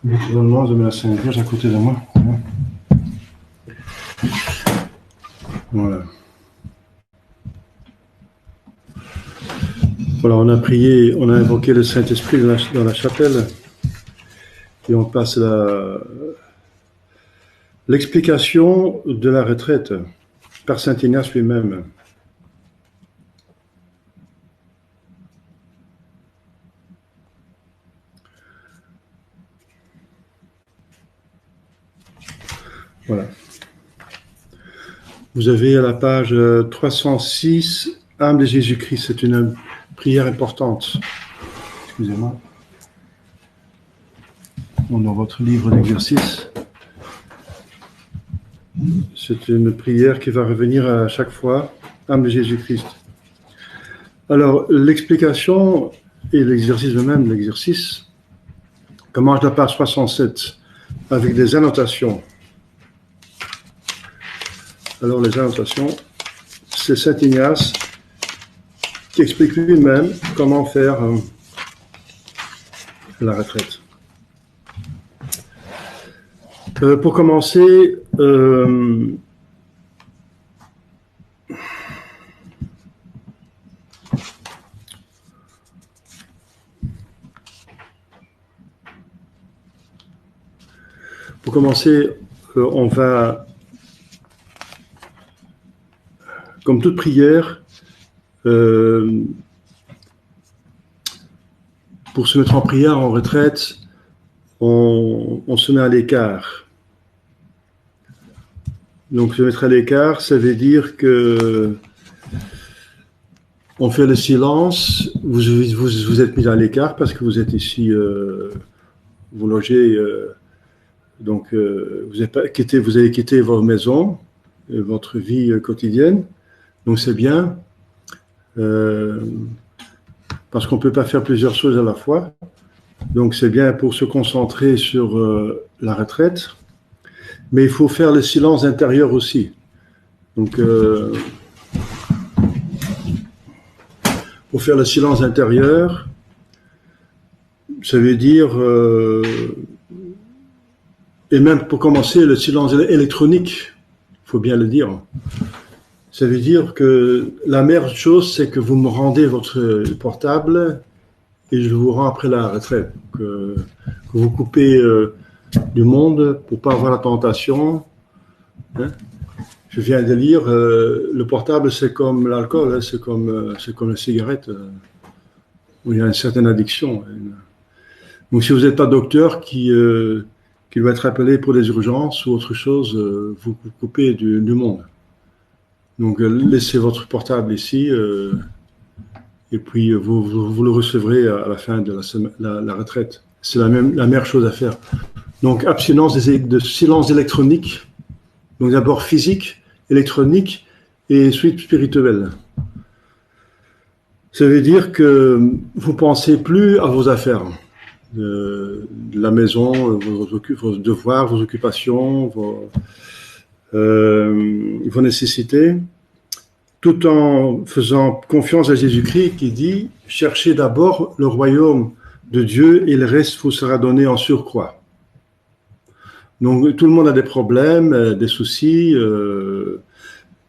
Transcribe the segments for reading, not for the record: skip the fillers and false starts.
Naturellement, je mets la Sainte Vierge à côté de moi. Voilà. Voilà, on a prié, on a invoqué le Saint-Esprit dans la chapelle et on passe l'explication de la retraite par Saint Ignace lui-même. Voilà. Vous avez à la page 306, âme de Jésus-Christ. C'est une prière importante. Excusez-moi. Dans votre livre d'exercice. C'est une prière qui va revenir à chaque fois, âme de Jésus-Christ. Alors, l'explication et l'exercice même, l'exercice, commence à la page 67 avec des annotations. Alors, les annotations, c'est Saint Ignace qui explique lui-même comment faire la retraite. Pour commencer, on va, comme toute prière, pour se mettre en prière, en retraite, on se met à l'écart. Donc, se mettre à l'écart, ça veut dire que on fait le silence, vous êtes mis à l'écart parce que vous êtes ici, vous logez, donc vous avez quitté votre maison, votre vie quotidienne, donc c'est bien, parce qu'on ne peut pas faire plusieurs choses à la fois, donc c'est bien pour se concentrer sur la retraite. Mais il faut faire le silence intérieur aussi. Donc, pour faire le silence intérieur, ça veut dire, et même pour commencer, le silence électronique, il faut bien le dire. Ça veut dire que la meilleure chose, c'est que vous me rendez votre portable et je vous rends après la retraite. Que vous coupez du monde pour pas avoir la tentation. Hein? Je viens de lire, le portable c'est comme l'alcool, hein, c'est comme la cigarette, où il y a une certaine addiction. Donc si vous n'êtes pas docteur qui doit être appelé pour des urgences ou autre chose, vous coupez du monde. Donc laissez votre portable ici et puis vous le recevrez à la fin de la retraite. C'est la meilleure chose à faire. Donc, abstinence de silence électronique, donc d'abord physique, électronique, et ensuite spirituel. Ça veut dire que vous ne pensez plus à vos affaires, de la maison, vos devoirs, vos occupations, vos nécessités, tout en faisant confiance à Jésus-Christ qui dit « Cherchez d'abord le royaume de Dieu et le reste vous sera donné en surcroît ». Donc, tout le monde a des problèmes, des soucis,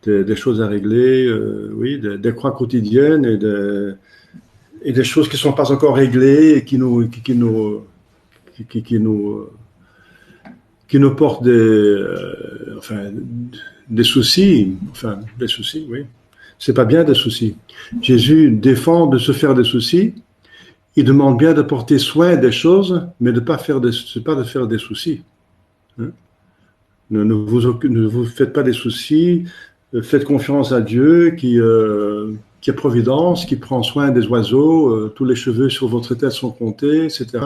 des choses à régler, oui, des croix quotidiennes et des choses qui ne sont pas encore réglées et qui nous portent des soucis, oui. C'est pas bien des soucis. Jésus défend de se faire des soucis. Il demande bien de porter soin des choses, mais de pas faire de faire des soucis. Ne vous faites pas des soucis, faites confiance à Dieu qui a providence, qui prend soin des oiseaux, tous les cheveux sur votre tête sont comptés, etc.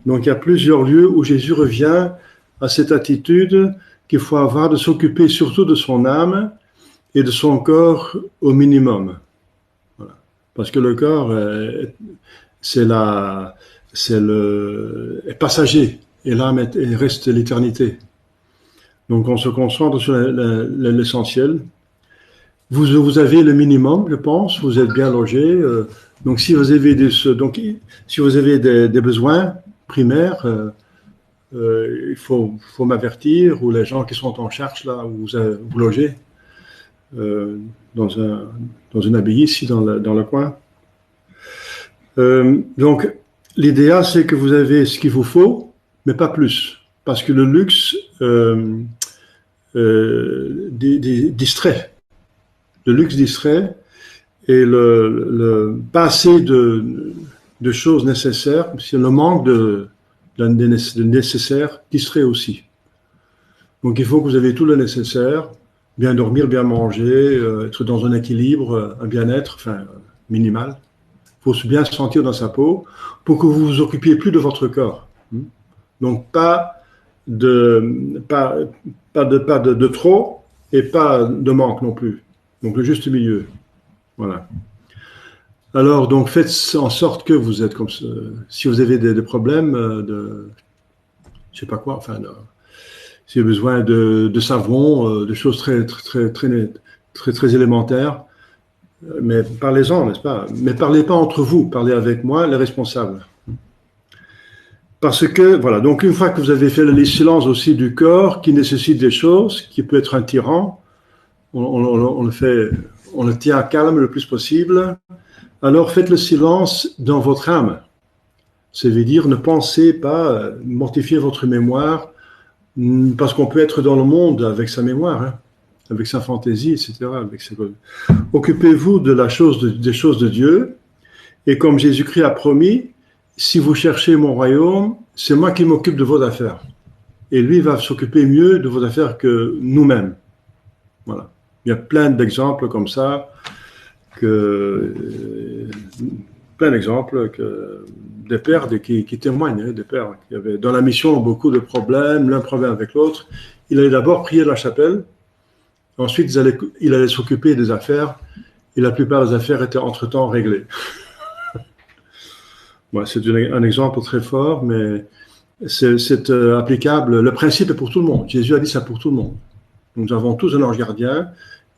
Donc il y a plusieurs lieux où Jésus revient à cette attitude qu'il faut avoir de s'occuper surtout de son âme et de son corps au minimum. Voilà. Parce que le corps est passager. Et l'âme reste l'éternité. Donc on se concentre sur l'essentiel. Vous avez le minimum, je pense, vous êtes bien logé. Donc si vous avez des besoins primaires, faut m'avertir, ou les gens qui sont en charge là où vous logez, dans une abbaye ici dans le coin. Donc, l'idéal, c'est que vous avez ce qu'il vous faut, mais pas plus. Parce que le luxe distrait. Le luxe distrait et le pas assez de choses nécessaires, c'est le manque de nécessaire distrait aussi. Donc, il faut que vous ayez tout le nécessaire, bien dormir, bien manger, être dans un équilibre, un bien-être, enfin, minimal. Il faut bien se sentir dans sa peau pour que vous vous occupiez plus de votre corps. Donc, pas de trop et pas de manque non plus. Donc, le juste milieu. Voilà. Alors, donc, faites en sorte que vous êtes comme ça. Si vous avez des problèmes je sais pas quoi, enfin, si vous avez besoin de savon, de choses très élémentaires, mais parlez-en, n'est-ce pas? Mais parlez pas entre vous, parlez avec moi, les responsables. Parce que, voilà, donc une fois que vous avez fait les silences aussi du corps, qui nécessite des choses, qui peut être un tyran, on le tient à calme le plus possible, alors faites le silence dans votre âme. Ça veut dire ne pensez pas, mortifier votre mémoire, parce qu'on peut être dans le monde avec sa mémoire, hein, avec sa fantaisie, etc. Occupez-vous de des choses de Dieu, et comme Jésus-Christ a promis, si vous cherchez mon royaume, c'est moi qui m'occupe de vos affaires. Et lui va s'occuper mieux de vos affaires que nous-mêmes. Voilà. Il y a plein d'exemples comme ça, des pères qui témoignent, hein, des pères qui avaient dans la mission beaucoup de problèmes, l'un problème avec l'autre. Il allait d'abord prier de la chapelle, ensuite il allait s'occuper des affaires, et la plupart des affaires étaient entre-temps réglées. Ouais, c'est un exemple très fort, mais c'est applicable. Le principe est pour tout le monde. Jésus a dit ça pour tout le monde. Nous avons tous un ange gardien,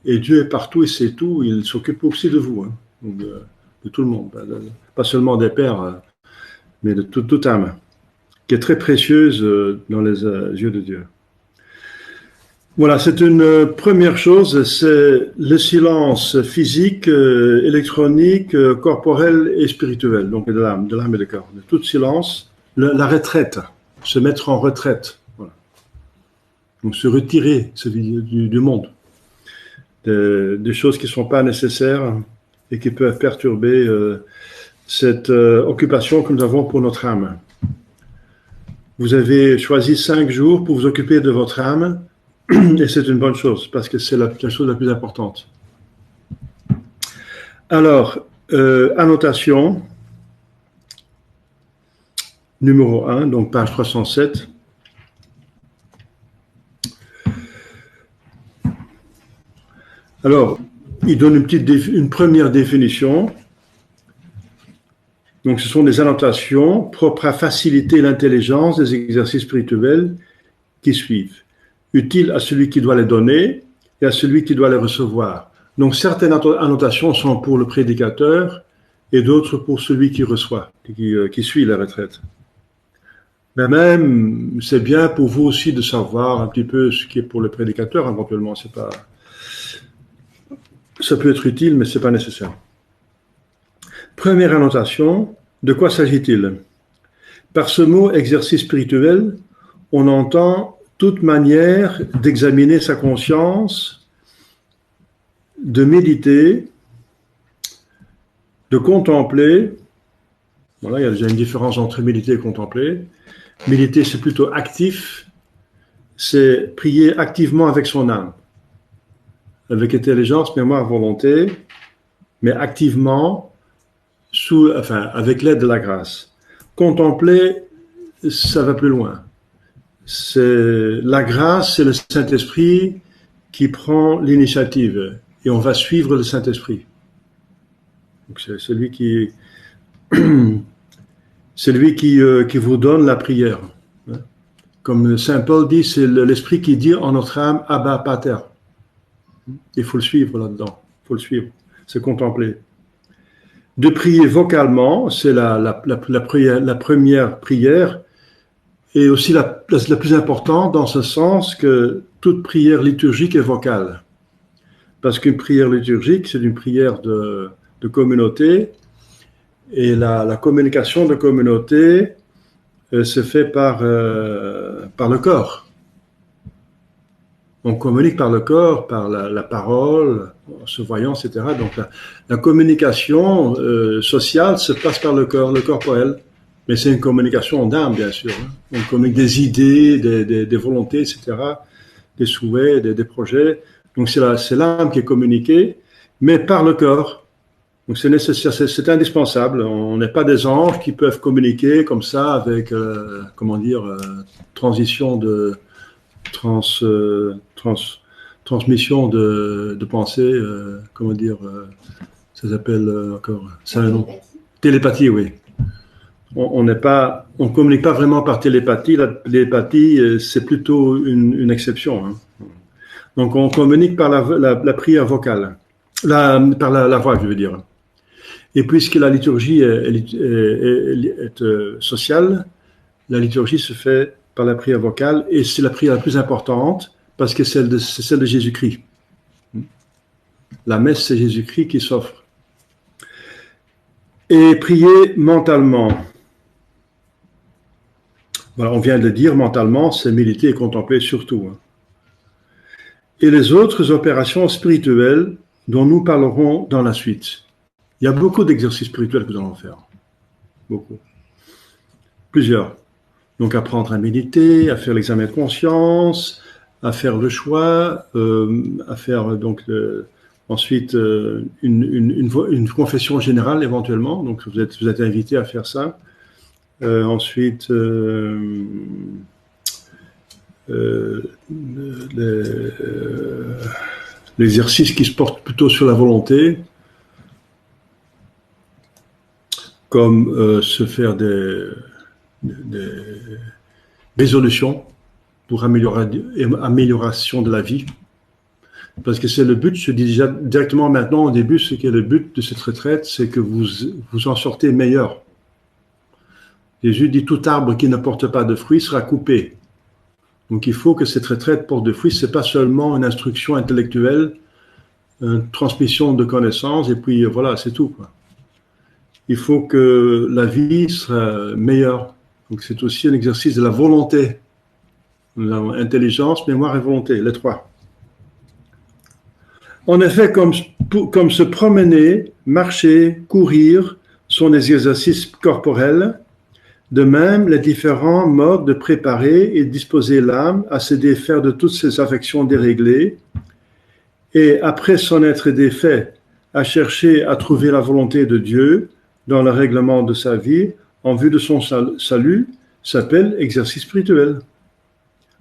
et Dieu est partout, il sait tout, il s'occupe aussi de vous, hein, de tout le monde. Pas seulement des pères, mais de toute âme, qui est très précieuse dans les yeux de Dieu. Voilà, c'est une première chose, c'est le silence physique, électronique, corporel et spirituel, donc de l'âme et du corps. De tout silence, la retraite, se mettre en retraite. Voilà. Donc se retirer du monde, des choses qui ne sont pas nécessaires et qui peuvent perturber cette occupation que nous avons pour notre âme. Vous avez choisi 5 jours pour vous occuper de votre âme, et c'est une bonne chose, parce que c'est la chose la plus importante. Alors, annotation, numéro 1, donc page 307. Alors, il donne une première définition. Donc, ce sont des annotations propres à faciliter l'intelligence des exercices spirituels qui suivent, utiles à celui qui doit les donner et à celui qui doit les recevoir. Donc, certaines annotations sont pour le prédicateur et d'autres pour celui qui reçoit, qui suit la retraite. Mais même, c'est bien pour vous aussi de savoir un petit peu ce qui est pour le prédicateur, éventuellement. Ça peut être utile, mais ce n'est pas nécessaire. Première annotation, de quoi s'agit-il? Par ce mot exercice spirituel, on entend toute manière d'examiner sa conscience, de méditer, de contempler. Voilà, il y a déjà une différence entre méditer et contempler. Méditer, c'est plutôt actif, c'est prier activement avec son âme, avec intelligence, mémoire, volonté, mais activement, avec l'aide de la grâce. Contempler, ça va plus loin. La grâce, c'est le Saint-Esprit qui prend l'initiative et on va suivre le Saint-Esprit. Donc c'est celui qui vous donne la prière. Comme Saint Paul dit, c'est l'Esprit qui dit en notre âme Abba Pater. Il faut le suivre là-dedans. Il faut le suivre. C'est contempler. De prier vocalement, c'est la première prière. Et aussi la plus importante dans ce sens que toute prière liturgique est vocale. Parce qu'une prière liturgique, c'est une prière de communauté, et la communication de communauté se fait par le corps. On communique par le corps, par la parole, en se voyant, etc. Donc la communication sociale se passe par le corps corporel. Mais c'est une communication d'âme, bien sûr. On communique des idées, des volontés, etc., des souhaits, des projets. Donc c'est l'âme qui est communiquée, mais par le corps. Donc c'est nécessaire, c'est indispensable. On n'est pas des anges qui peuvent communiquer comme ça avec, transition de transmission de pensée, ça s'appelle encore ça, non? Télépathie, oui. On communique pas vraiment par télépathie. La télépathie, c'est plutôt une exception. Hein. Donc on communique par la prière vocale, par la voix, je veux dire. Et puisque la liturgie est sociale, la liturgie se fait par la prière vocale, et c'est la prière la plus importante parce que c'est celle de Jésus-Christ. La messe, c'est Jésus-Christ qui s'offre. Et prier mentalement. Voilà, on vient de dire mentalement, c'est méditer et contempler surtout. Et les autres opérations spirituelles dont nous parlerons dans la suite. Il y a beaucoup d'exercices spirituels que nous allons faire. Beaucoup. Plusieurs. Donc apprendre à méditer, à faire l'examen de conscience, à faire le choix, à faire donc ensuite une confession générale éventuellement. Donc vous êtes invité à faire ça. Ensuite, l'exercice qui se porte plutôt sur la volonté, comme se faire des résolutions pour amélioration de la vie. Parce que c'est le but, je dis déjà directement maintenant au début, ce qui est le but de cette retraite, c'est que vous en sortez meilleur. Jésus dit, tout arbre qui ne porte pas de fruits sera coupé. Donc il faut que cette retraite porte de fruits, c'est pas seulement une instruction intellectuelle, une transmission de connaissances, et puis voilà, c'est tout, quoi. Il faut que la vie soit meilleure. Donc c'est aussi un exercice de la volonté. Nous avons intelligence, mémoire et volonté, les trois. En effet, comme se promener, marcher, courir sont des exercices corporels, de même les différents modes de préparer et disposer l'âme à se défaire de toutes ses affections déréglées, et après s'en être défait, à chercher à trouver la volonté de Dieu dans le règlement de sa vie en vue de son salut, s'appelle exercice spirituel.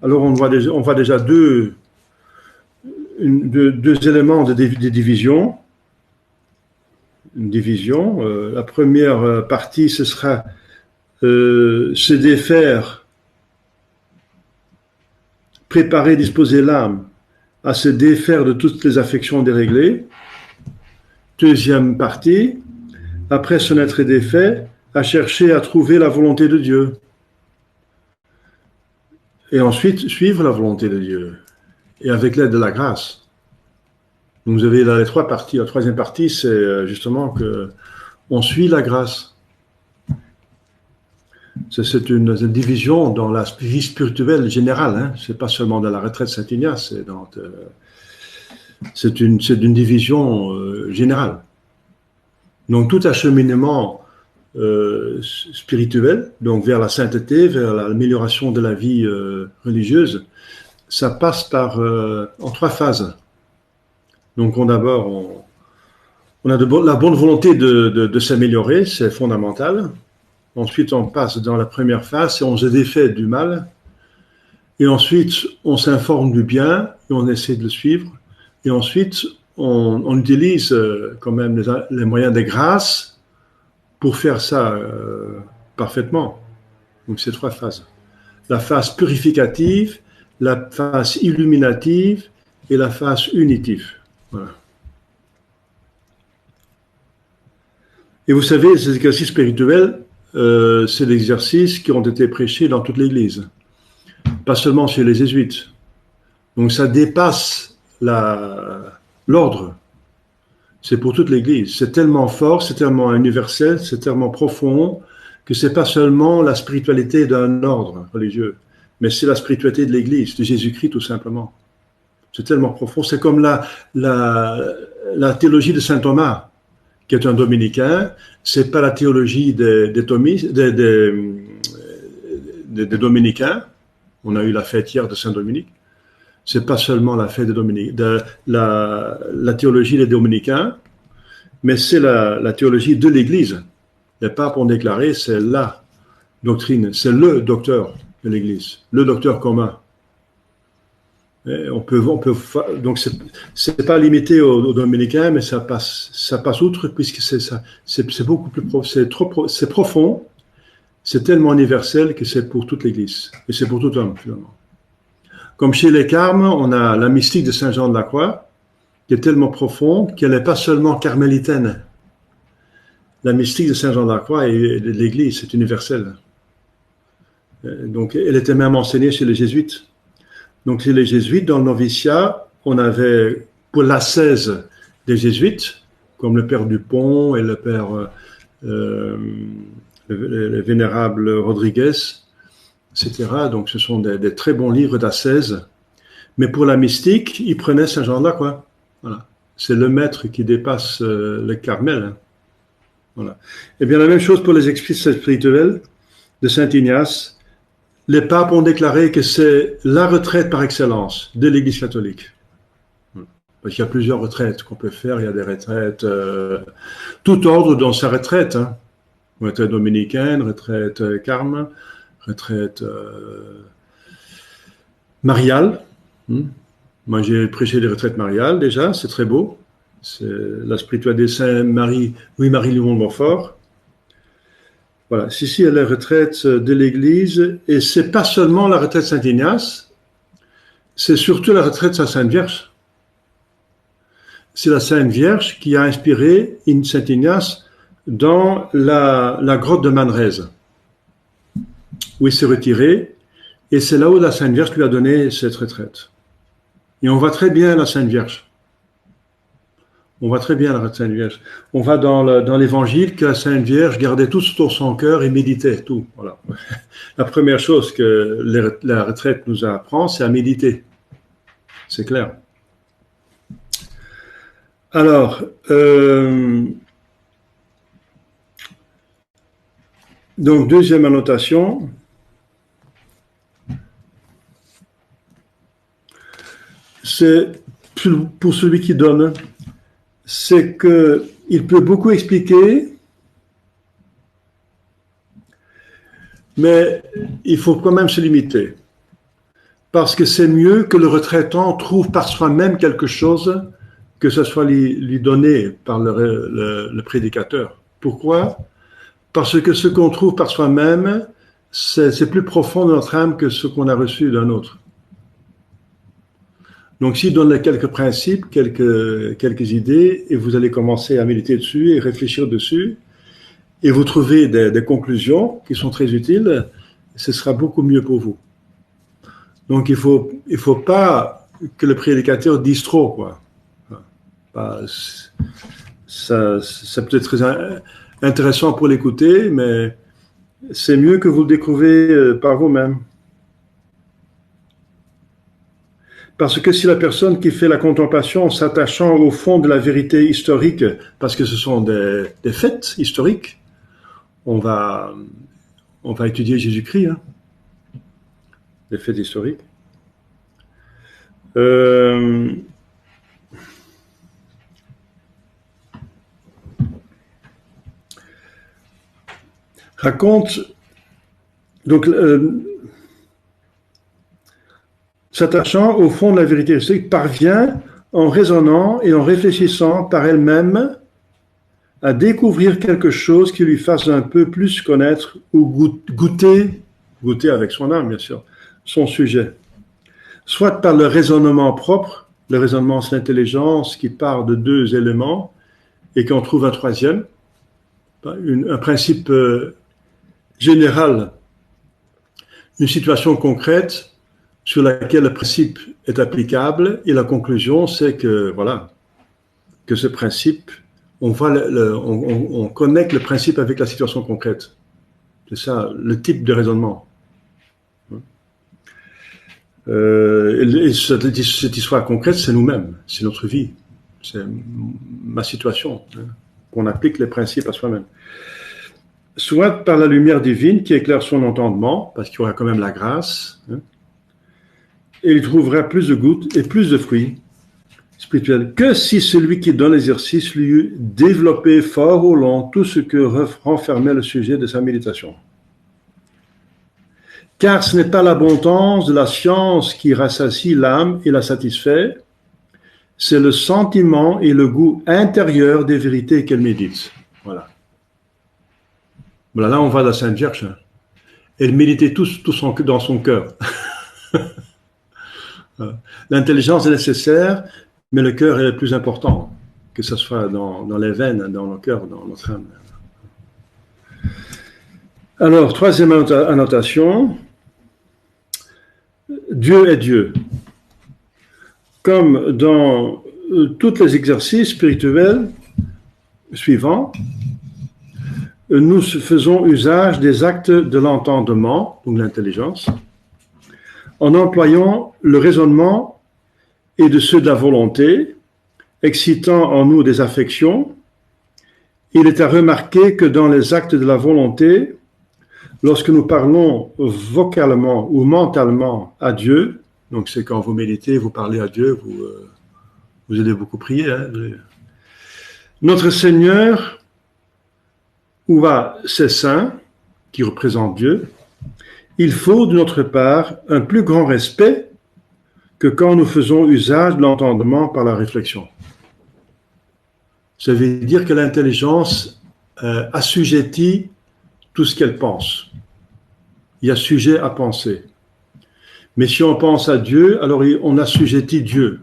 Alors on voit déjà deux éléments de division. Une division. La première partie, ce sera se défaire, préparer, disposer l'âme à se défaire de toutes les affections déréglées. Deuxième partie, après s'en être défait, à chercher à trouver la volonté de Dieu. Et ensuite, suivre la volonté de Dieu. Et avec l'aide de la grâce. Donc vous avez là les trois parties. La troisième partie, c'est justement que on suit la grâce. C'est une division dans la vie spirituelle générale. Hein. C'est pas seulement dans la retraite Saint-Ignace, c'est une division générale. Donc tout acheminement spirituel, donc vers la sainteté, vers l'amélioration de la vie religieuse, ça passe en trois phases. Donc d'abord, on a la bonne volonté de s'améliorer, c'est fondamental. Ensuite, on passe dans la première phase et on se défait du mal. Et ensuite, on s'informe du bien et on essaie de le suivre. Et ensuite, on utilise quand même les moyens des grâces pour faire ça parfaitement. Donc, c'est trois phases. La phase purificative, la phase illuminative et la phase unitive. Voilà. Et vous savez, ces exercices spirituels c'est l'exercice qui ont été prêchés dans toute l'Église, pas seulement chez les jésuites. Donc ça dépasse l'ordre. C'est pour toute l'Église. C'est tellement fort, c'est tellement universel, c'est tellement profond que c'est pas seulement la spiritualité d'un ordre religieux, mais c'est la spiritualité de l'Église, de Jésus-Christ tout simplement. C'est tellement profond. C'est comme la théologie de saint Thomas, qui est un dominicain. C'est pas la théologie des dominicains. On a eu la fête hier de Saint-Dominique. C'est pas seulement la fête la théologie des dominicains, mais c'est la théologie de l'Église. Les papes ont déclaré, c'est la doctrine, c'est le docteur de l'Église, le docteur commun. Et donc c'est pas limité aux dominicains, mais ça passe outre puisque c'est beaucoup plus c'est profond, c'est tellement universel que c'est pour toute l'Église et c'est pour tout homme finalement. Comme chez les Carmes, on a la mystique de Saint Jean de la Croix, qui est tellement profonde qu'elle n'est pas seulement carmélitaine. La mystique de Saint Jean de la Croix et de l'Église, c'est universel. Donc, elle était même enseignée chez les jésuites. Donc, chez les jésuites, dans le noviciat, on avait, pour l'ascèse des jésuites, comme le père Dupont et le père le vénérable Rodriguez, etc. Donc, ce sont des très bons livres d'ascèse. Mais pour la mystique, ils prenaient Saint Jean de la Croix. Voilà. C'est le maître qui dépasse le Carmel. Voilà. Et bien, la même chose pour les exercices spirituels de Saint Ignace. Les papes ont déclaré que c'est la retraite par excellence de l'Église catholique. Parce qu'il y a plusieurs retraites qu'on peut faire. Il y a des retraites, tout ordre dans sa retraite. Hein. Retraite dominicaine, retraite carme, retraite mariale. Moi, j'ai prêché des retraites mariales déjà, c'est très beau. C'est la spiritualité de Saint Louis-Marie Léon de Montfort. Voilà, ici, il y a la retraite de l'Église, et c'est pas seulement la retraite Saint-Ignace, c'est surtout la retraite de la Sainte Vierge. C'est la Sainte Vierge qui a inspiré Saint-Ignace dans la grotte de Manrese, où il s'est retiré, et c'est là où la Sainte Vierge lui a donné cette retraite. Et on voit très bien la Sainte Vierge. On voit très bien la Sainte Vierge. On va dans l'Évangile que la Sainte Vierge gardait tout sur son cœur et méditait tout. Voilà. La première chose que la retraite nous apprend, c'est à méditer. C'est clair. Alors, donc deuxième annotation. C'est pour celui qui donne, c'est qu'il peut beaucoup expliquer, mais il faut quand même se limiter. Parce que c'est mieux que le retraitant trouve par soi-même quelque chose que ce soit lui donné par le prédicateur. Pourquoi? Parce que ce qu'on trouve par soi-même, c'est plus profond dans notre âme que ce qu'on a reçu d'un autre. Donc, s'il donne quelques principes, quelques idées, et vous allez commencer à méditer dessus et réfléchir dessus, et vous trouvez des conclusions qui sont très utiles, ce sera beaucoup mieux pour vous. Donc, il faut pas que le prédicateur dise trop, quoi. Ça peut être très intéressant pour l'écouter, mais c'est mieux que vous le découvrez par vous-même. Parce que si la personne qui fait la contemplation en s'attachant au fond de la vérité historique, parce que ce sont des faits historiques, on va étudier Jésus-Christ, hein, des faits historiques. Raconte, donc, s'attachant au fond de la vérité historique, parvient en raisonnant et en réfléchissant par elle-même à découvrir quelque chose qui lui fasse un peu plus connaître ou goûter avec son âme, bien sûr, son sujet. Soit par le raisonnement propre, le raisonnement c'est l'intelligence qui part de deux éléments et qu'on trouve un troisième, un principe générale, une situation concrète sur laquelle le principe est applicable, et la conclusion, c'est que, voilà, que ce principe, on connecte le principe avec la situation concrète. C'est ça, le type de raisonnement. Et cette histoire concrète, c'est nous-mêmes, c'est notre vie, c'est ma situation, qu'on applique les principes à soi-même. Soit par la lumière divine qui éclaire son entendement, parce qu'il y aura quand même la grâce, et il trouvera plus de gouttes et plus de fruits spirituels que si celui qui donne l'exercice lui eût développé fort au long tout ce que renfermait le sujet de sa méditation. Car ce n'est pas l'abondance de la science qui rassasie l'âme et la satisfait, c'est le sentiment et le goût intérieur des vérités qu'elle médite. Voilà. Voilà, là on va à la Sainte Vierge. Elle méditait tout dans son cœur. L'intelligence est nécessaire, mais le cœur est le plus important, que ce soit dans les veines, dans le cœur, dans notre âme. Alors, troisième annotation, Dieu est Dieu. Comme dans tous les exercices spirituels suivants, nous faisons usage des actes de l'entendement, donc l'intelligence, en employant le raisonnement et de ceux de la volonté, excitant en nous des affections. Il est à remarquer que dans les actes de la volonté, lorsque nous parlons vocalement ou mentalement à Dieu, donc c'est quand vous méditez, vous parlez à Dieu, vous allez beaucoup prier. Notre Seigneur, ou ses saints, qui représentent Dieu, il faut de notre part un plus grand respect que quand nous faisons usage de l'entendement par la réflexion. Ça veut dire que l'intelligence assujettit tout ce qu'elle pense. Il y a sujet à penser. Mais si on pense à Dieu, alors on assujettit Dieu.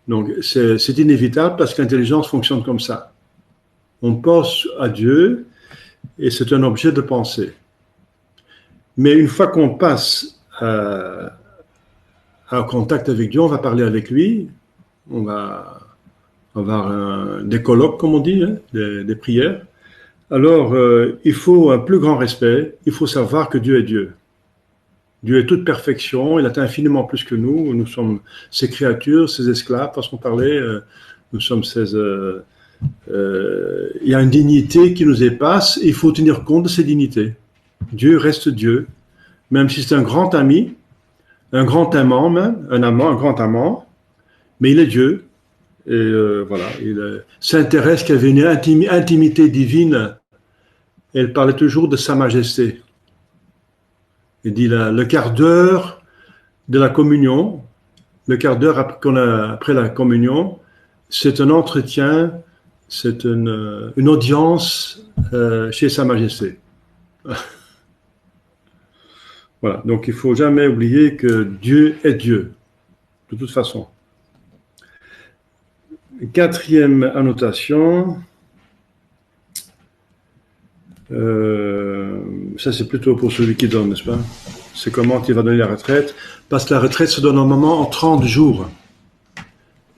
Donc c'est inévitable parce que l'intelligence fonctionne comme ça. On pense à Dieu et c'est un objet de pensée. Mais une fois qu'on passe en contact avec Dieu, on va parler avec lui, on va avoir des colloques, comme on dit, des prières. Alors, il faut un plus grand respect, il faut savoir que Dieu est Dieu. Dieu est toute perfection, il est infiniment plus que nous sommes ses créatures, ses esclaves, parce qu'on parlait, nous sommes ses... il y a une dignité qui nous dépasse, et il faut tenir compte de ces dignités. Dieu reste Dieu, même si c'est un grand ami, un grand amant même, un grand amant, mais il est Dieu. Et voilà, il s'intéresse qu'il y avait une intimité divine. Elle parlait toujours de Sa Majesté. Il dit le quart d'heure de la communion, le quart d'heure après la communion, c'est un entretien, c'est une audience chez Sa Majesté. Voilà, donc il ne faut jamais oublier que Dieu est Dieu, de toute façon. Quatrième annotation, ça c'est plutôt pour celui qui donne, n'est-ce pas? C'est comment il va donner la retraite, parce que la retraite se donne normalement en 30 jours.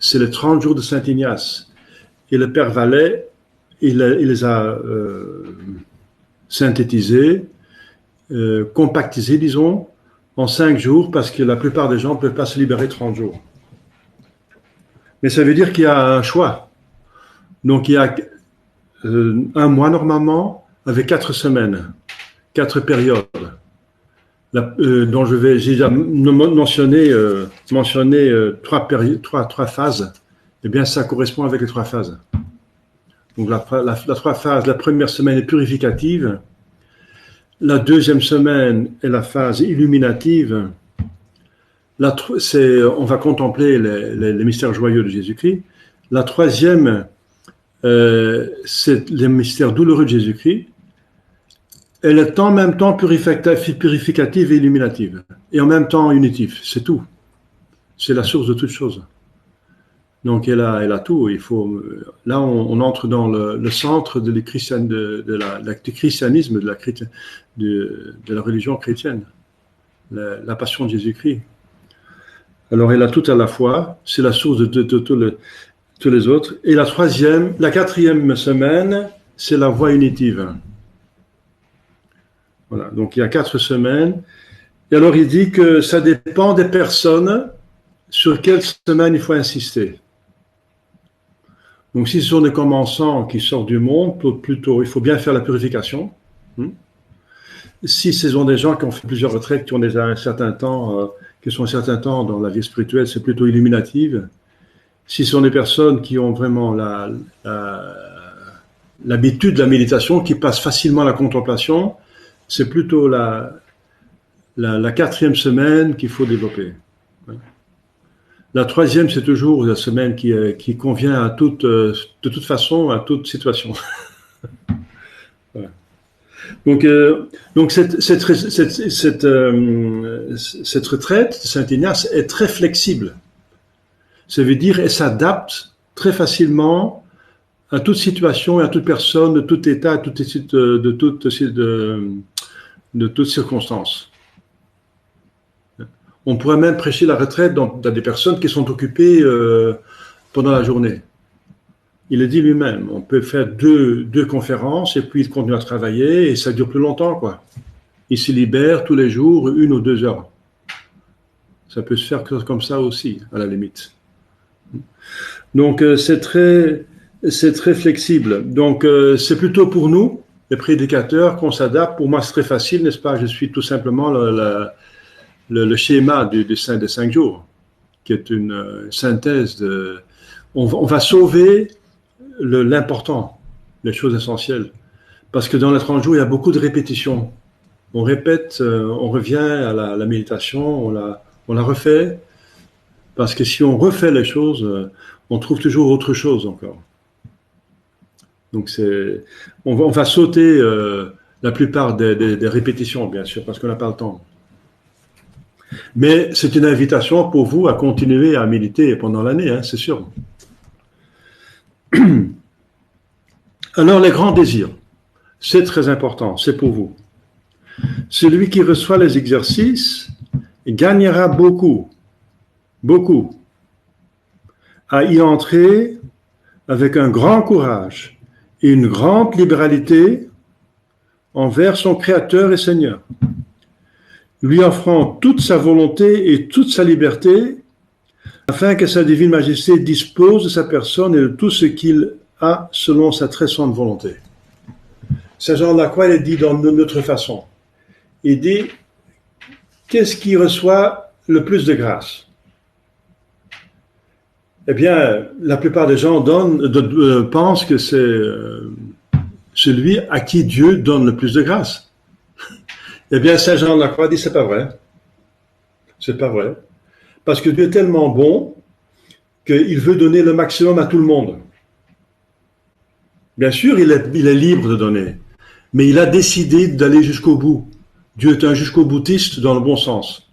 C'est les 30 jours de Saint Ignace. Et le Père Vallet, il les a synthétisés, compactisés, disons, en 5 jours, parce que la plupart des gens ne peuvent pas se libérer 30 jours. Mais ça veut dire qu'il y a un choix. Donc il y a un mois normalement, avec 4 semaines, 4 périodes, dont j'ai déjà mentionné 3 phases. Eh bien, ça correspond avec les 3 phases. Donc la 3 phases, la première semaine est purificative, la deuxième semaine est la phase illuminative. On va contempler les mystères joyeux de Jésus-Christ. La troisième, c'est les mystères douloureux de Jésus-Christ. Elle est en même temps purificative et illuminative. Et en même temps unitive. C'est tout. C'est la source de toutes choses. Donc elle a tout. Il faut, là, on entre dans le centre du christianisme, de la religion chrétienne, la passion de Jésus-Christ. Alors elle a tout à la fois. C'est la source de tous les autres. Et la quatrième semaine, c'est la voie unitive. Voilà. Donc il y a 4 semaines. Et alors il dit que ça dépend des personnes sur quelle semaine il faut insister. Donc, si ce sont des commençants qui sortent du monde, plutôt, il faut bien faire la purification. Si ce sont des gens qui ont fait plusieurs retraites, qui ont déjà un certain temps, qui sont un certain temps dans la vie spirituelle, c'est plutôt illuminative. Si ce sont des personnes qui ont vraiment l'habitude de la méditation, qui passent facilement à la contemplation, c'est plutôt la 4e semaine qu'il faut développer. La 3e, c'est toujours la semaine qui convient de toute façon, à toute situation. Voilà. Donc cette retraite de Saint-Ignace est très flexible. Ça veut dire qu'elle s'adapte très facilement à toute situation et à toute personne, de tout état, de toutes circonstances. On pourrait même prêcher la retraite dans des personnes qui sont occupées pendant la journée. Il le dit lui-même, on peut faire deux conférences et puis il continue à travailler et ça dure plus longtemps, quoi. Il se libère tous les jours 1 ou 2 heures. Ça peut se faire comme ça aussi, à la limite. Donc c'est très flexible. Donc c'est plutôt pour nous, les prédicateurs, qu'on s'adapte. Pour moi, c'est très facile, n'est-ce pas? Je suis tout simplement le schéma des 5 jours, qui est une synthèse de... On va sauver l'important, les choses essentielles. Parce que dans les 30 jours, il y a beaucoup de répétitions. On répète, on revient à la méditation, on la refait. Parce que si on refait les choses, on trouve toujours autre chose encore. Donc on va sauter la plupart des répétitions, bien sûr, parce qu'on n'a pas le temps. Mais c'est une invitation pour vous à continuer à méditer pendant l'année, hein, c'est sûr. Alors, les grands désirs, c'est très important, c'est pour vous. Celui qui reçoit les exercices gagnera beaucoup à y entrer avec un grand courage et une grande libéralité envers son Créateur et Seigneur, lui offrant toute sa volonté et toute sa liberté, afin que sa divine majesté dispose de sa personne et de tout ce qu'il a selon sa très sainte volonté. Saint Jean de la Croix, il dit dans notre façon. Il dit, qu'est-ce qui reçoit le plus de grâce? Eh bien, la plupart des gens pensent que c'est celui à qui Dieu donne le plus de grâce. Eh bien, Saint Jean de la Croix dit, c'est pas vrai. C'est pas vrai. Parce que Dieu est tellement bon qu'il veut donner le maximum à tout le monde. Bien sûr, il est libre de donner, mais il a décidé d'aller jusqu'au bout. Dieu est un jusqu'au-boutiste dans le bon sens.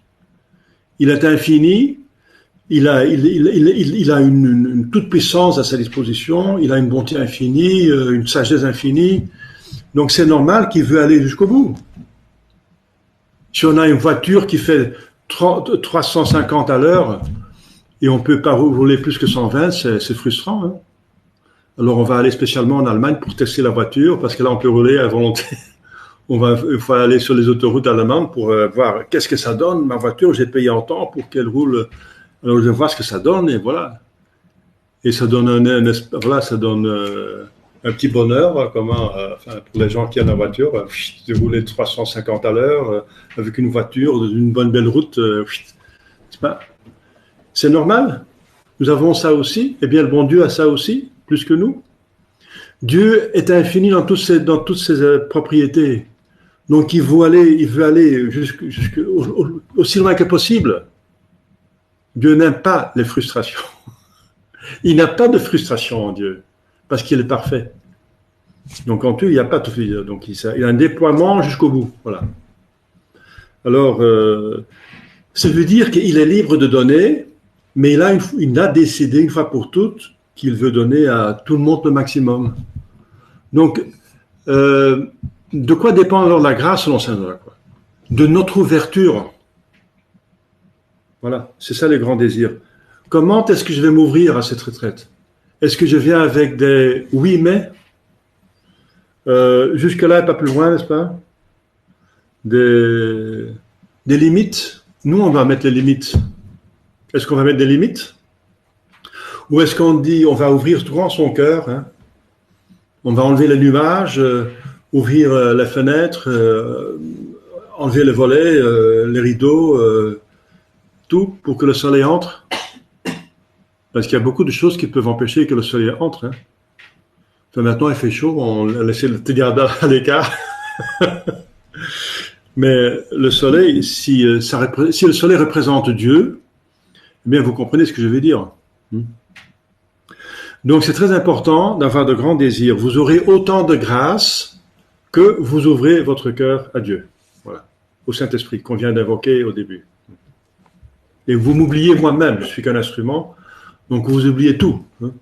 Il est infini, il a une toute-puissance à sa disposition, il a une bonté infinie, une sagesse infinie. Donc c'est normal qu'il veut aller jusqu'au bout. Si on a une voiture qui fait 350 à l'heure et on ne peut pas rouler plus que 120, c'est frustrant. Hein. Alors on va aller spécialement en Allemagne pour tester la voiture, parce que là on peut rouler à volonté. Il faut aller sur les autoroutes allemandes pour voir qu'est-ce que ça donne, ma voiture, j'ai payé en temps pour qu'elle roule. Alors je vais voir ce que ça donne et voilà. Et ça donne un petit bonheur, pour les gens qui ont la voiture, de rouler 350 à l'heure avec une voiture, une bonne belle route. C'est normal. Nous avons ça aussi. Eh bien, le bon Dieu a ça aussi, plus que nous. Dieu est infini dans toutes ses propriétés. Donc, il veut aller aussi loin que possible. Dieu n'aime pas les frustrations. Il n'a pas de frustration en Dieu, parce qu'il est parfait. Donc, en tout, il n'y a pas tout. Donc, il a un déploiement jusqu'au bout. Voilà. Alors, ça veut dire qu'il est libre de donner, Mais il a décidé une fois pour toutes qu'il veut donner à tout le monde le maximum. Donc, de quoi dépend alors la grâce selon saint Jacques? De notre ouverture. Voilà, c'est ça les grands désirs. Comment est-ce que je vais m'ouvrir à cette retraite? Est-ce que je viens avec des oui mais jusque-là et pas plus loin, n'est-ce pas? Des limites. Nous, on va mettre les limites. Est-ce qu'on va mettre des limites? Ou est-ce qu'on dit, on va ouvrir grand son cœur, hein? On va enlever les nuages, ouvrir les fenêtres, enlever les volets, les rideaux, tout pour que le soleil entre. Parce qu'il y a beaucoup de choses qui peuvent empêcher que le soleil entre. Hein. Enfin, maintenant, il fait chaud, on laisse le téléphone à l'écart. Mais le soleil, si le soleil représente Dieu, eh bien, vous comprenez ce que je veux dire. Donc, c'est très important d'avoir de grands désirs. Vous aurez autant de grâce que vous ouvrez votre cœur à Dieu. Voilà. Au Saint-Esprit, qu'on vient d'invoquer au début. Et vous m'oubliez moi-même, je suis qu'un instrument, donc vous oubliez tout. Hein.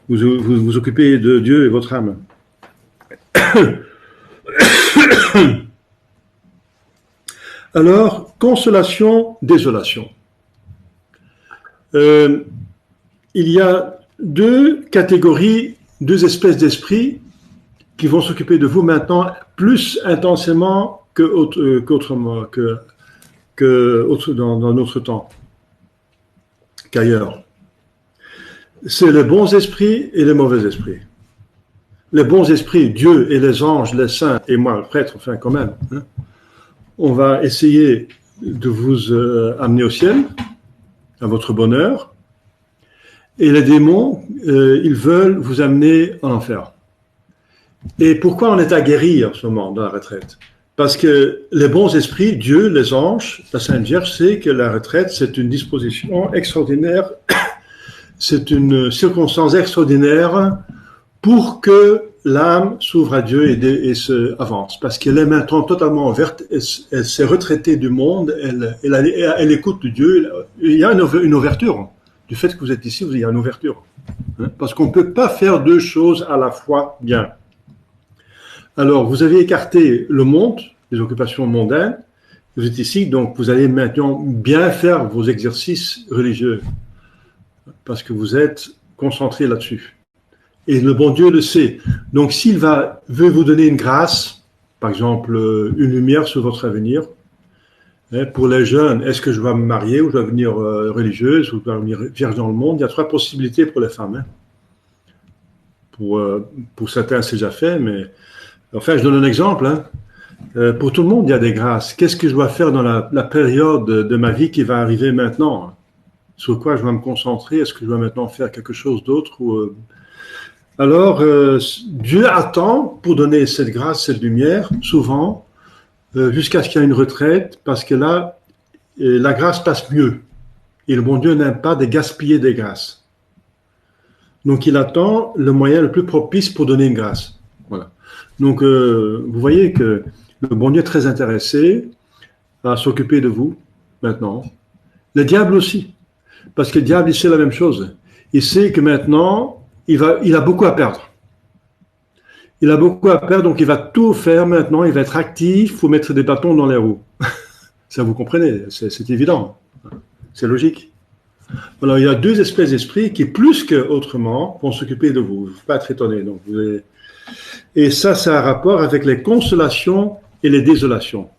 Vous occupez de Dieu et votre âme. Alors, consolation, désolation. Il y a deux catégories, deux espèces d'esprits qui vont s'occuper de vous maintenant plus intensément qu'autrement, dans notre temps, qu'ailleurs. C'est les bons esprits et les mauvais esprits. Les bons esprits, Dieu et les anges, les saints, et moi, le prêtre, enfin quand même, hein, on va essayer de vous amener au ciel, à votre bonheur, et les démons, ils veulent vous amener en enfer. Et pourquoi on est aguerri en ce moment dans la retraite? Parce que les bons esprits, Dieu, les anges, la Sainte Vierge, sait que la retraite, c'est une disposition extraordinaire, c'est une circonstance extraordinaire pour que l'âme s'ouvre à Dieu et se avance. Parce qu'elle est maintenant totalement ouverte, elle s'est retraitée du monde, elle écoute Dieu. Il y a une ouverture. Du fait que vous êtes ici, il y a une ouverture. Hein? Parce qu'on ne peut pas faire deux choses à la fois bien. Alors, vous avez écarté le monde, les occupations mondaines, vous êtes ici, donc vous allez maintenant bien faire vos exercices religieux, parce que vous êtes concentré là-dessus. Et le bon Dieu le sait. Donc, s'il veut vous donner une grâce, par exemple, une lumière sur votre avenir, hein, pour les jeunes, est-ce que je dois me marier ou je dois devenir religieuse ou je dois devenir vierge dans le monde? Il y a trois possibilités pour les femmes. Hein. Pour certains, c'est déjà fait, mais enfin, je donne un exemple. Hein. Pour tout le monde, il y a des grâces. Qu'est-ce que je dois faire dans la période de ma vie qui va arriver maintenant? Sur quoi je dois me concentrer? Est-ce que je dois maintenant faire quelque chose d'autre Alors, Dieu attend pour donner cette grâce, cette lumière, souvent, jusqu'à ce qu'il y ait une retraite, parce que là, la grâce passe mieux. Et le bon Dieu n'aime pas de gaspiller des grâces. Donc, il attend le moyen le plus propice pour donner une grâce. Voilà. Donc, vous voyez que le bon Dieu est très intéressé à s'occuper de vous, maintenant. Le diable aussi. Parce que le diable, il sait la même chose. Il sait que maintenant, il a beaucoup à perdre. Il a beaucoup à perdre, donc il va tout faire maintenant, il va être actif, il faut mettre des bâtons dans les roues. Ça, vous comprenez, c'est évident. C'est logique. Alors, il y a deux espèces d'esprits qui, plus qu'autrement, vont s'occuper de vous. Il ne faut pas être étonné. Donc, Et ça a un rapport avec les consolations et les désolations.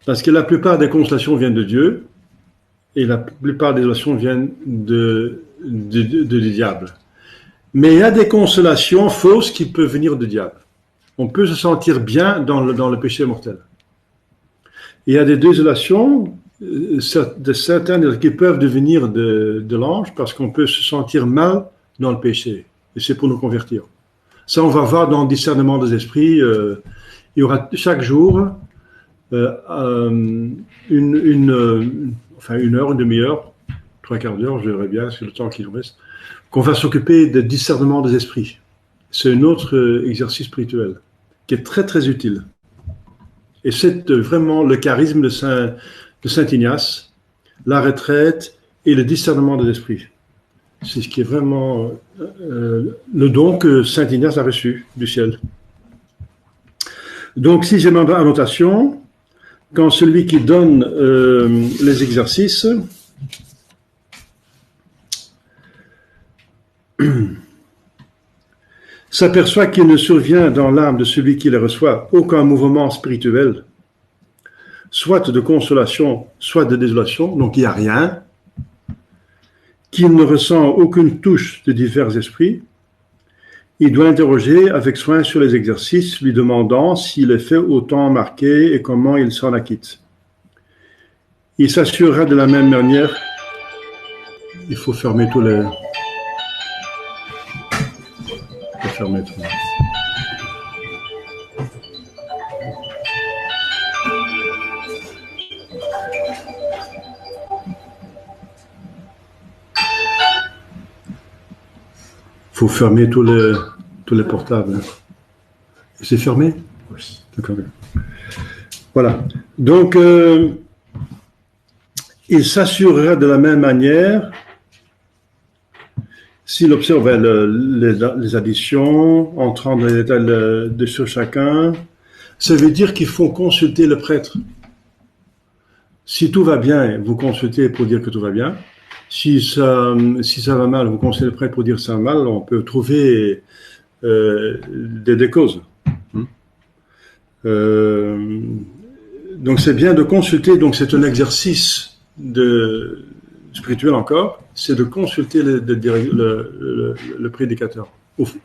Parce que la plupart des consolations viennent de Dieu et la plupart des désolations viennent du diable. Mais il y a des consolations fausses qui peuvent venir du diable. On peut se sentir bien dans le péché mortel. Il y a des désolations, certaines qui peuvent devenir de l'ange parce qu'on peut se sentir mal dans le péché. Et c'est pour nous convertir. Ça, on va voir dans le discernement des esprits. Il y aura chaque jour une heure, une demi-heure, 3/4 d'heure, je verrai bien, c'est le temps qu'il nous reste, qu'on va s'occuper du discernement des esprits. C'est un autre exercice spirituel qui est très, très utile. Et c'est vraiment le charisme de Saint Ignace la retraite et le discernement de l'esprit. C'est ce qui est vraiment le don que Saint Ignace a reçu du ciel. Donc, sixième annotation, quand celui qui donne les exercices s'aperçoit qu'il ne survient dans l'âme de celui qui les reçoit aucun mouvement spirituel, soit de consolation, soit de désolation, donc il n'y a rien, qu'il ne ressent aucune touche de divers esprits, il doit interroger avec soin sur les exercices, lui demandant s'il est fait au temps marqué et comment il s'en acquitte. Il s'assurera de la même manière, il faut fermer tous les... fermer tout. Faut fermer tous les portables. C'est fermé? Oui. D'accord. Voilà. Donc, il s'assurera de la même manière s'il observe les additions, entrant dans les détails de sur chacun. Ça veut dire qu'il faut consulter le prêtre. Si tout va bien, vous consultez pour dire que tout va bien. Si ça va mal, vous consultez le prêtre pour dire que ça va mal. On peut trouver des causes. Donc c'est bien de consulter. Donc c'est un exercice spirituel encore. C'est de consulter le prédicateur.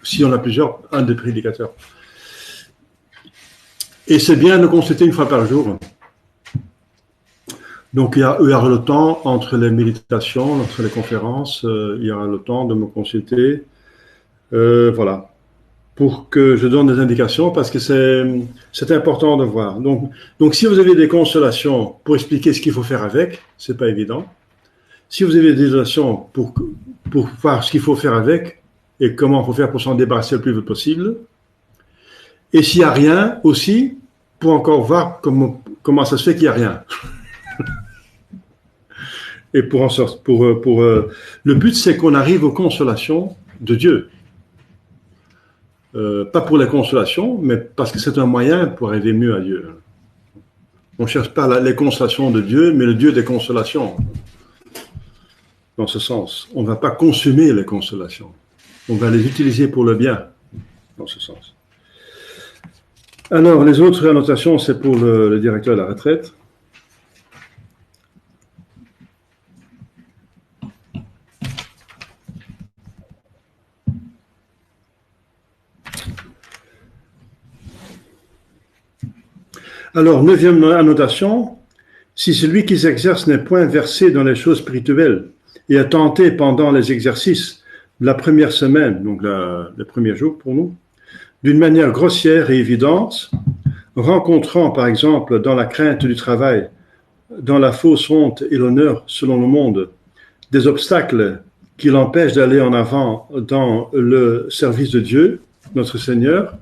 Si on a plusieurs, un des prédicateurs. Et c'est bien de consulter une fois par jour. Donc, il y aura le temps entre les méditations, entre les conférences, il y aura le temps de me consulter. Voilà. Pour que je donne des indications, parce que c'est important de voir. Donc, si vous avez des consolations pour expliquer ce qu'il faut faire avec, c'est pas évident. Si vous avez des consolations pour voir ce qu'il faut faire avec et comment il faut faire pour s'en débarrasser le plus vite possible. Et s'il n'y a rien aussi, pour encore voir comment ça se fait qu'il n'y a rien. Et pour en sortir, le but, c'est qu'on arrive aux consolations de Dieu. Pas pour les consolations, mais parce que c'est un moyen pour arriver mieux à Dieu. On ne cherche pas les consolations de Dieu, mais le Dieu des consolations. Dans ce sens, on ne va pas consommer les consolations. On va les utiliser pour le bien. Dans ce sens. Alors, les autres annotations, c'est pour le directeur de la retraite. Alors, neuvième annotation, si celui qui s'exerce n'est point versé dans les choses spirituelles et a tenté pendant les exercices de la première semaine, donc le premier jour pour nous, d'une manière grossière et évidente, rencontrant par exemple dans la crainte du travail, dans la fausse honte et l'honneur selon le monde, des obstacles qui l'empêchent d'aller en avant dans le service de Dieu, notre Seigneur,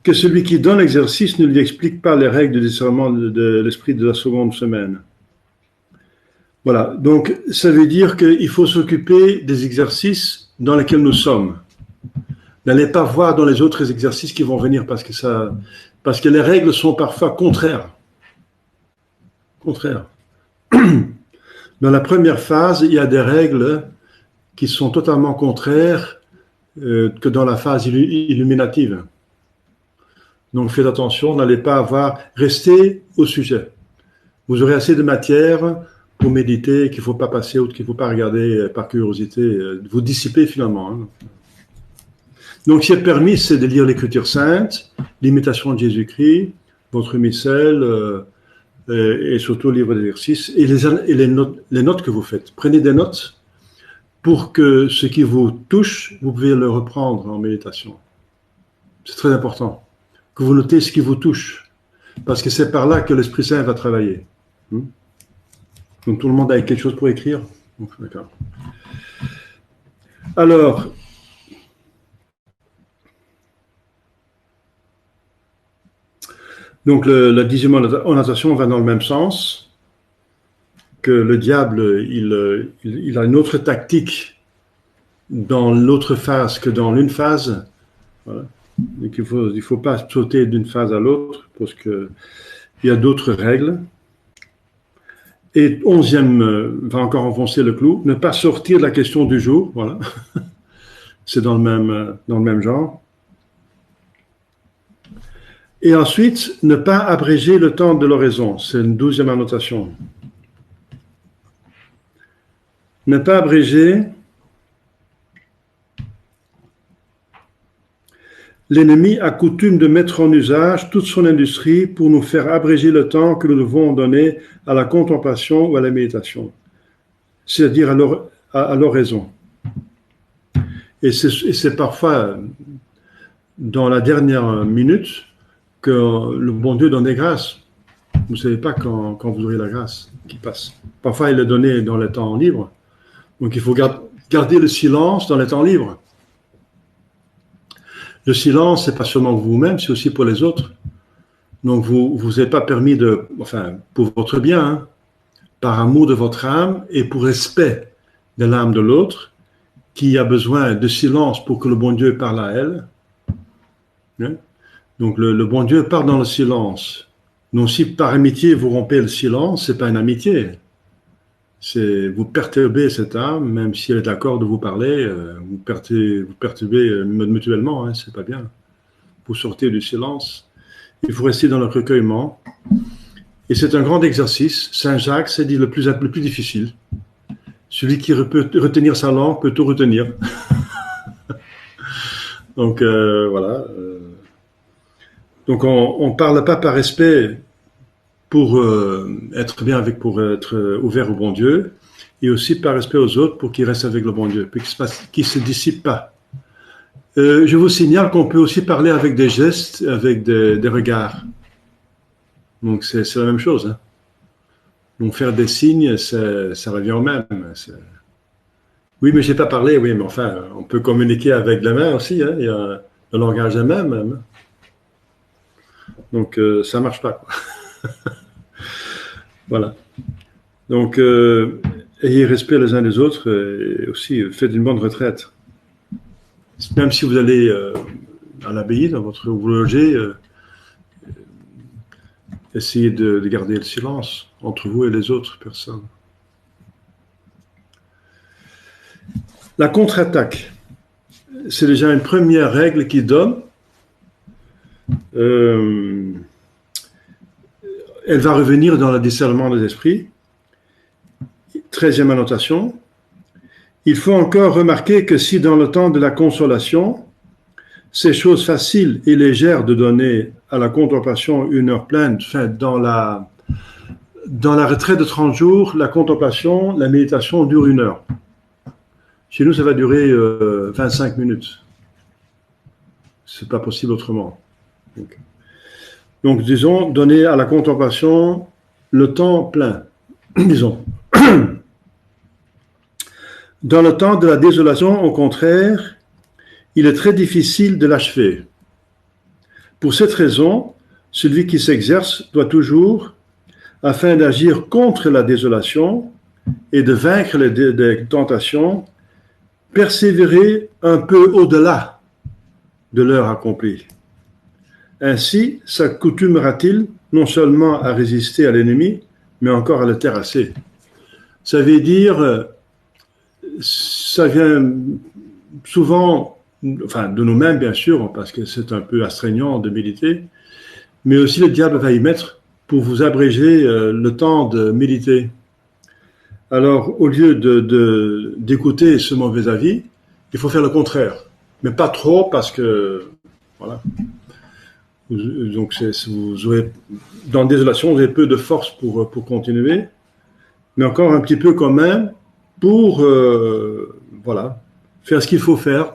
que celui qui donne l'exercice ne lui explique pas les règles de discernement de l'esprit de la seconde semaine. Voilà, donc ça veut dire qu'il faut s'occuper des exercices dans lesquels nous sommes. N'allez pas voir dans les autres exercices qui vont venir parce que les règles sont parfois contraires. Dans la première phase, il y a des règles qui sont totalement contraires que dans la phase illuminative. Donc faites attention, n'allez pas restez au sujet. Vous aurez assez de matière pour méditer, qu'il ne faut pas passer ou qu'il ne faut pas regarder par curiosité, vous dissiper finalement. Hein. Donc ce qui est permis, c'est de lire l'Écriture sainte, l'imitation de Jésus-Christ, votre missel, et surtout le livre d'exercice, et les notes que vous faites. Prenez des notes pour que ce qui vous touche, vous pouvez le reprendre en méditation. C'est très important. Que vous notez ce qui vous touche, parce que c'est par là que l'Esprit Saint va travailler. Donc tout le monde a quelque chose pour écrire. D'accord. Alors, donc la 10e annotation va dans le même sens. que le diable, il a une autre tactique dans l'autre phase que dans l'une phase. Voilà. Donc il faut pas sauter d'une phase à l'autre parce que il y a d'autres règles. Et 11e va encore enfoncer le clou, ne pas sortir de la question du jour. Voilà. C'est dans le même genre. Et ensuite, ne pas abréger le temps de l'oraison. C'est une 12e annotation. Ne pas abréger. L'ennemi a coutume de mettre en usage toute son industrie pour nous faire abréger le temps que nous devons donner à la contemplation ou à la méditation, c'est-à-dire à l'oraison. Et c'est parfois dans la dernière minute que le bon Dieu donne des grâces. Vous ne savez pas quand vous aurez la grâce qui passe. Parfois, il est donné dans le temps libre. Donc, il faut garder le silence dans le temps libre. Le silence, c'est pas seulement pour vous-même, c'est aussi pour les autres. Donc, vous n'avez pas permis pour votre bien, hein, par amour de votre âme et pour respect de l'âme de l'autre, qui a besoin de silence pour que le bon Dieu parle à elle. Hein? Donc, le bon Dieu part dans le silence. Donc, si par amitié vous rompez le silence, c'est pas une amitié. C'est vous perturbez cette âme, même si elle est d'accord de vous parler, vous perturbez mutuellement, hein, c'est pas bien. Vous sortez du silence. Il faut rester dans le recueillement. Et c'est un grand exercice. Saint Jacques s'est dit le plus difficile. Celui qui peut retenir sa langue peut tout retenir. Donc voilà. Donc on parle pas par respect pour être bien pour être ouvert au bon Dieu, et aussi par respect aux autres pour qu'ils restent avec le bon Dieu, puis qu'ils ne se dissipent pas. Je vous signale qu'on peut aussi parler avec des gestes, avec des regards. Donc c'est la même chose. Hein. Donc faire des signes, ça revient au même. Oui, mais je n'ai pas parlé, oui, mais enfin, on peut communiquer avec la main aussi. Hein. Il y a le langage de main même. Donc ça ne marche pas, quoi. Voilà. Donc, ayez respect les uns des autres et aussi faites une bonne retraite. Même si vous allez à l'abbaye, où vous logez, essayez de garder le silence entre vous et les autres personnes. La contre-attaque, c'est déjà une première règle qui donne. Elle va revenir dans le discernement des esprits. 13e annotation. Il faut encore remarquer que si dans le temps de la consolation, c'est chose facile et légère de donner à la contemplation une heure pleine, enfin, dans la retraite de 30 jours, la contemplation, la méditation dure 1 heure. Chez nous, ça va durer 25 minutes. C'est pas possible autrement. Donc, disons, donner à la contemplation le temps plein, disons. Dans le temps de la désolation, au contraire, il est très difficile de l'achever. Pour cette raison, celui qui s'exerce doit toujours, afin d'agir contre la désolation et de vaincre les tentations, persévérer un peu au-delà de l'heure accomplie. Ainsi, s'accoutumera-t-il non seulement à résister à l'ennemi, mais encore à le terrasser. Ça veut dire, ça vient souvent, enfin de nous-mêmes bien sûr, parce que c'est un peu astreignant de méditer, mais aussi le diable va y mettre pour vous abréger le temps de méditer. Alors, au lieu d'écouter ce mauvais avis, il faut faire le contraire. Mais pas trop, parce que, voilà. Donc, vous aurez, dans la désolation, vous avez peu de force pour continuer, mais encore un petit peu quand même pour, voilà, faire ce qu'il faut faire.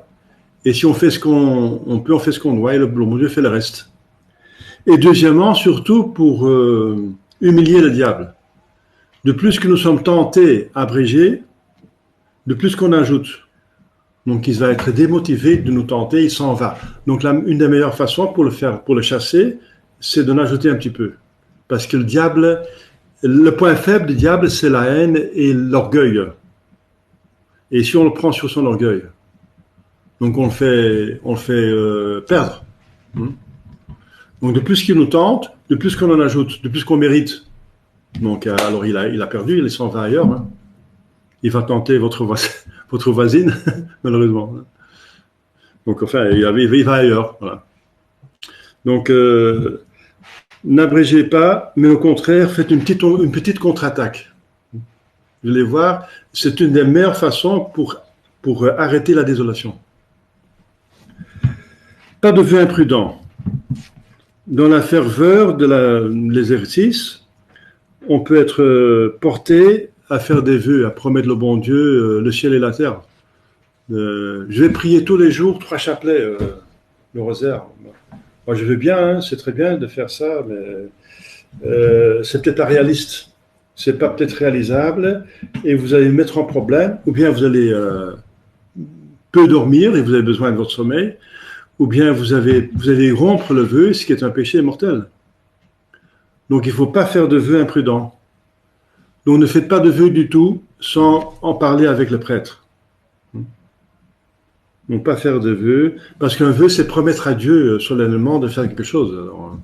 Et si on fait ce qu'on peut, on fait ce qu'on doit, et le bon Dieu fait le reste. Et deuxièmement, surtout pour humilier le diable. De plus que nous sommes tentés, abrégés, de plus qu'on ajoute. Donc, il va être démotivé de nous tenter, il s'en va. Donc, une des meilleures façons pour le chasser, c'est d'en ajouter un petit peu. Parce que le diable, Le point faible du diable, c'est la haine et l'orgueil. Et si on le prend sur son orgueil, donc on le fait perdre. Donc de plus qu'il nous tente, de plus qu'on en ajoute, de plus qu'on mérite. Donc alors il a perdu, il s'en va ailleurs. Hein. Il va tenter votre voisine, malheureusement. Donc enfin, il va ailleurs. Voilà. Donc n'abrégez pas, mais au contraire, faites une petite contre-attaque. Vous allez voir, c'est une des meilleures façons pour arrêter la désolation. Pas de vœux imprudents. Dans la ferveur de l'exercice, on peut être porté à faire des vœux, à promettre le bon Dieu, le ciel et la terre. Je vais prier tous les jours 3 chapelets, le rosaire. Moi, je veux bien, hein, c'est très bien de faire ça, mais c'est peut-être pas réaliste. C'est pas peut-être réalisable, et vous allez mettre en problème, ou bien vous allez peu dormir et vous avez besoin de votre sommeil, ou bien vous allez rompre le vœu, ce qui est un péché mortel. Donc il ne faut pas faire de vœux imprudents. Donc ne faites pas de vœux du tout sans en parler avec le prêtre. Donc pas faire de vœux, parce qu'un vœu c'est promettre à Dieu solennellement de faire quelque chose. Alors,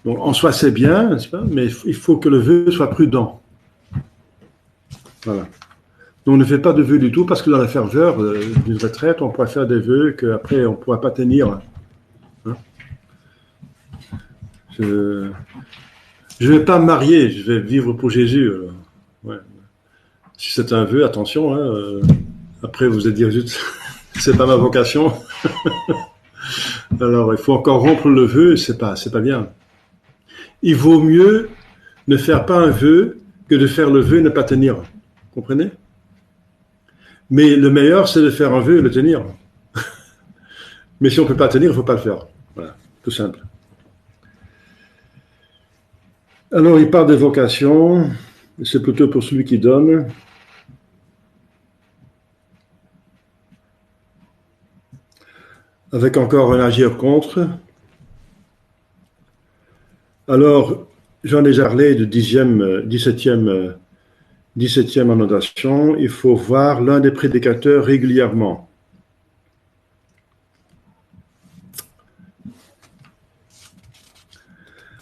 donc en soi c'est bien, n'est-ce pas, mais il faut que le vœu soit prudent. Voilà. Donc ne faites pas de vœux du tout, parce que dans la ferveur d'une retraite, on pourra faire des vœux qu'après on ne pourra pas tenir. Hein? Je ne vais pas me marier, je vais vivre pour Jésus. Ouais. Si c'est un vœu, attention. Hein, après vous allez dire, zut, c'est pas ma vocation. Alors il faut encore rompre le vœu, c'est pas bien. Il vaut mieux ne faire pas un vœu que de faire le vœu et ne pas tenir. Vous comprenez? Mais le meilleur, c'est de faire un vœu et le tenir. Mais si on ne peut pas tenir, il ne faut pas le faire. Voilà, tout simple. Alors, il parle des vocations. C'est plutôt pour celui qui donne. Avec encore un agir contre. Alors, j'en ai déjà parlé de 17e annotation. Il faut voir l'un des prédicateurs régulièrement.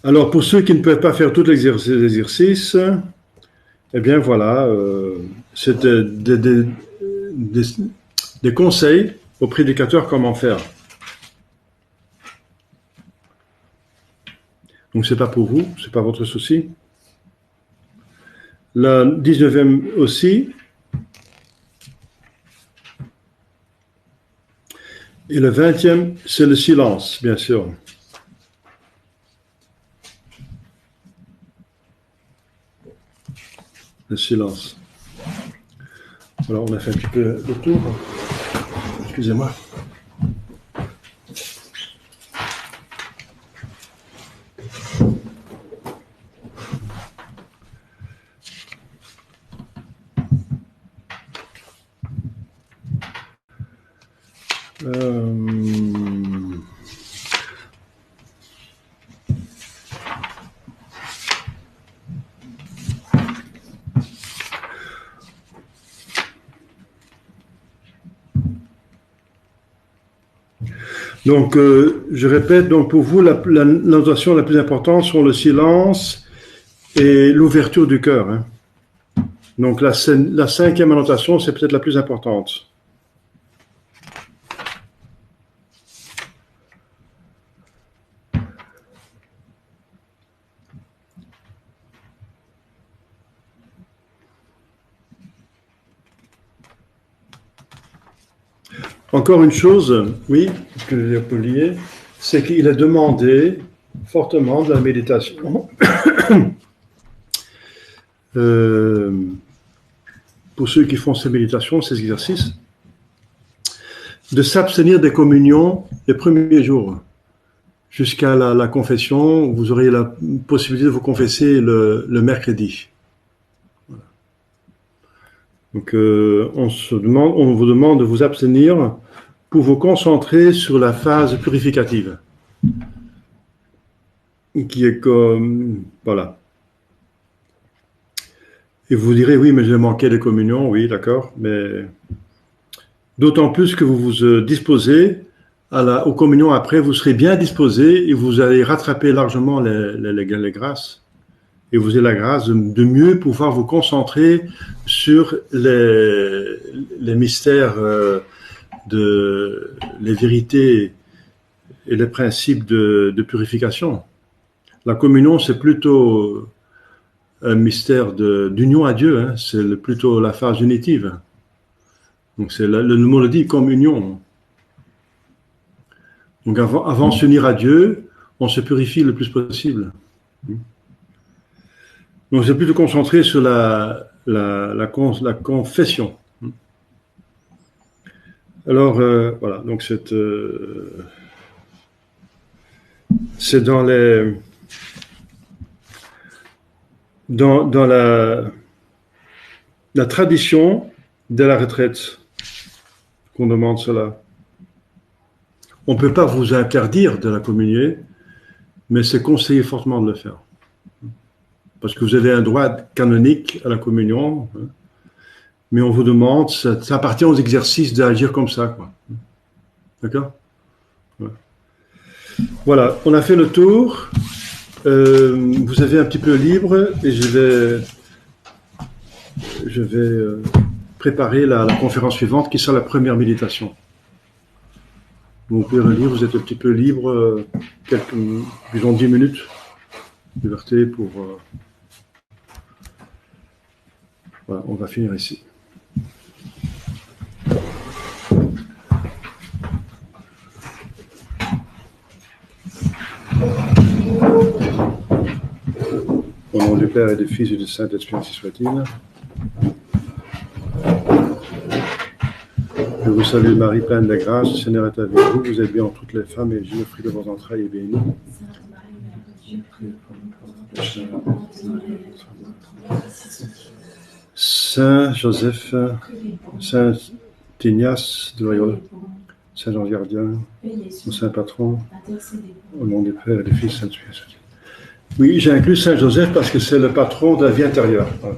Alors, pour ceux qui ne peuvent pas faire tout l'exercice, eh bien voilà, c'est des conseils aux prédicateurs comment faire. Donc, ce n'est pas pour vous, ce n'est pas votre souci. La 19e aussi. Et le 20e, c'est le silence, bien sûr. Le silence. Alors, on a fait un petit peu le tour. Excusez-moi. Donc, je répète, donc pour vous, la notation la plus importante sont le silence et l'ouverture du cœur. Hein. Donc, la 5e annotation, c'est peut-être la plus importante. Encore une chose, oui, que j'ai oublié, c'est qu'il a demandé fortement de la méditation pour ceux qui font ces méditations, ces exercices, de s'abstenir des communions les premiers jours jusqu'à la confession. Vous aurez la possibilité de vous confesser le mercredi. Voilà. Donc, on vous demande de vous abstenir pour vous concentrer sur la phase purificative, qui est comme, voilà. Et vous direz, oui, mais j'ai manqué de communion, oui, d'accord, mais d'autant plus que vous vous disposez aux communions après, vous serez bien disposé et vous allez rattraper largement les grâces. Et vous avez la grâce de mieux pouvoir vous concentrer sur les mystères, les vérités et les principes de purification. La communion, c'est plutôt un mystère d'union à Dieu, hein. C'est plutôt la phase unitive. Donc le mot le dit, communion. Donc avant de s'unir à Dieu, on se purifie le plus possible. Donc c'est plutôt concentré sur la confession. Alors voilà, donc c'est dans la tradition de la retraite qu'on demande cela. On ne peut pas vous interdire de la communier, mais c'est conseillé fortement de le faire. Parce que vous avez un droit canonique à la communion, mais on vous demande, ça appartient aux exercices d'agir comme ça, quoi. D'accord ? Voilà, on a fait le tour. Vous avez un petit peu libre et je vais préparer la conférence suivante qui sera la première méditation. Vous pouvez relire, vous êtes un petit peu libre, disons 10 minutes, liberté pour... Voilà, on va finir ici. Au nom du Père et du Fils et du Saint-Esprit, ainsi soit-il. Je vous salue Marie, pleine de grâce, le Seigneur est avec vous. Vous êtes bien entre toutes les femmes et Jésus, le fruit de vos entrailles, est béni. Saint Joseph, Saint Ignace de Loyola, Saint Jean Gardien, mon Saint Patron, au nom du Père et du Fils et du Saint-Esprit. Oui, j'ai inclus Saint Joseph parce que c'est le patron de la vie intérieure. Voilà.